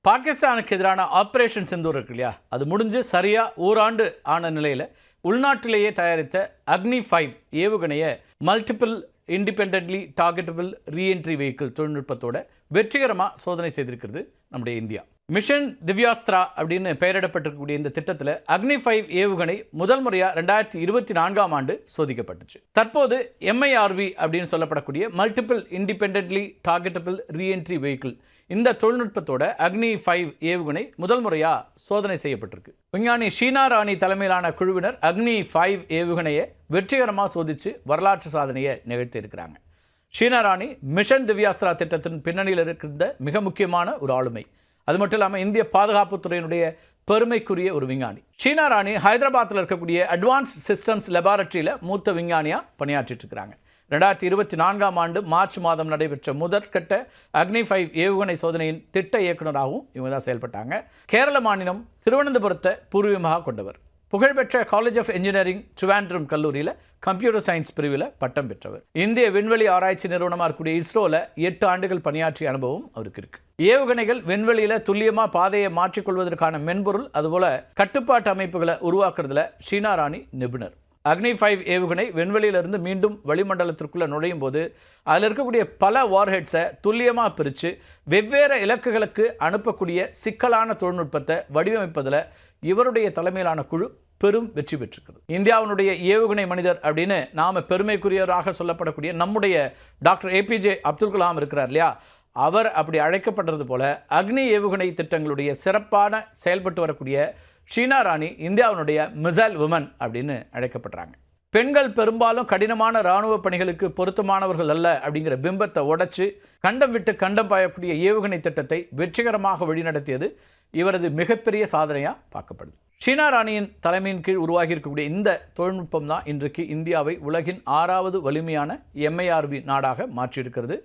பாகிஸ்தானுக்கு எதிரான ஆப்ரேஷன் சிந்தூர் இருக்கு இல்லையா, அது முடிஞ்சு சரியாக ஓராண்டு ஆன நிலையில் உள்நாட்டிலேயே தயாரித்த அக்னி 5 ஏவுகணையை multiple independently targetable reentry vehicle தொழில்நுட்பத்தோட வெற்றிகரமாக சோதனை செய்திருக்கிறது நம்முடைய இந்தியா. மிஷன் திவ்யாஸ்திரா அப்படின்னு பெயரிடப்பட்டிருக்கக்கூடிய இந்த திட்டத்தில் அக்னி 5 ஏவுகணை முதல் முறையாக 2024ஆம் ஆண்டு சோதிக்கப்பட்டுச்சு. தற்போது MIRV அப்படின்னு சொல்லப்படக்கூடிய multiple independently targetable reentry vehicle இந்த தொழில்நுட்பத்தோட அக்னி 5 ஏவுகணை முதல் முறையாக சோதனை செய்யப்பட்டிருக்கு. விஞ்ஞானி ஷீனா ராணி தலைமையிலான குழுவினர் அக்னி 5 ஏவுகணையை வெற்றிகரமாக சோதித்து வரலாற்று சாதனையை நிகழ்த்தி இருக்கிறாங்க. ஷீனா ராணி மிஷன் திவ்யாஸ்திரா திட்டத்தின் பின்னணியில் இருக்கின்ற மிக முக்கியமான ஒரு ஆளுமை. அது மட்டும் இல்லாமல் இந்திய பாதுகாப்புத்துறையினுடைய பெருமைக்குரிய ஒரு விஞ்ஞானி. ஷீனா ராணி ஹைதராபாத்தில் இருக்கக்கூடிய அட்வான்ஸ் சிஸ்டம்ஸ் லெபார்டரியில் மூத்த விஞ்ஞானியாக பணியாற்றிட்டு இருக்கிறாங்க. 2024ஆம் ஆண்டு மார்ச் மாதம் நடைபெற்ற முதற்கட்ட அக்னி 5 ஏவுகணை சோதனையின் திட்ட இயக்குநராகவும் இவங்க தான் செயல்பட்டாங்க. கேரள மாநிலம் திருவனந்தபுரத்தை பூர்வீகமாக கொண்டவர். புகழ்பெற்ற காலேஜ் ஆஃப் இன்ஜினியரிங் ட்ரிவாண்ட்ரம் கல்லூரியில் கம்ப்யூட்டர் சயின்ஸ் பிரிவில் பட்டம் பெற்றவர். இந்திய விண்வெளி ஆராய்ச்சி நிறுவனமாக இருக்கக்கூடிய இஸ்ரோவில் 8 ஆண்டுகள் பணியாற்றிய அனுபவம் அவருக்கு இருக்கு. ஏவுகணைகள் விண்வெளியில் துல்லியமாக பாதையை மாற்றிக்கொள்வதற்கான மென்பொருள் அதுபோல கட்டுப்பாட்டு அமைப்புகளை உருவாக்குறதுல ஷீனா ராணி நிபுணர். அக்னி 5 ஏவுகணை விண்வெளியிலிருந்து மீண்டும் வளிமண்டலத்திற்குள்ளே நுழையும் போது அதில் இருக்கக்கூடிய பல வார்ஹெட்ஸை துல்லியமாக பிரித்து வெவ்வேறு இலக்குகளுக்கு அனுப்பக்கூடிய சிக்கலான தொழில்நுட்பத்தை வடிவமைப்பதில் இவருடைய தலைமையிலான குழு பெரும் வெற்றி பெற்றிருக்கிறது. இந்தியாவினுடைய ஏவுகணை மனிதர் அப்படின்னு நாம் பெருமைக்குரியவராக சொல்லப்படக்கூடிய நம்முடைய டாக்டர் APJ அப்துல் கலாம் இருக்கிறார் இல்லையா, அவர் அப்படி அழைக்கப்படுறது போல அக்னி ஏவுகணை திட்டங்களுடைய சிறப்பான செயல்பட்டு வரக்கூடிய ஷீனா ராணி இந்தியாவினுடைய மிசைல் உமன் அப்படின்னு அழைக்கப்படுறாங்க. பெண்கள் பெரும்பாலும் கடினமான இராணுவ பணிகளுக்கு பொருத்தமானவர்கள் அல்ல அப்படிங்கிற பிம்பத்தை உடைச்சு கண்டம் விட்டு கண்டம் பாயக்கூடிய ஏவுகணை திட்டத்தை வெற்றிகரமாக வழிநடத்தியது இவரது மிகப்பெரிய சாதனையாக பார்க்கப்படுது. ஷீனா ராணியின் தலைமையின் கீழ் உருவாகி இருக்கக்கூடிய இந்த தொழில்நுட்பம் தான் இன்றைக்கு இந்தியாவை உலகின் 6வது வலிமையான MIRV நாடாக மாற்றியிருக்கிறது.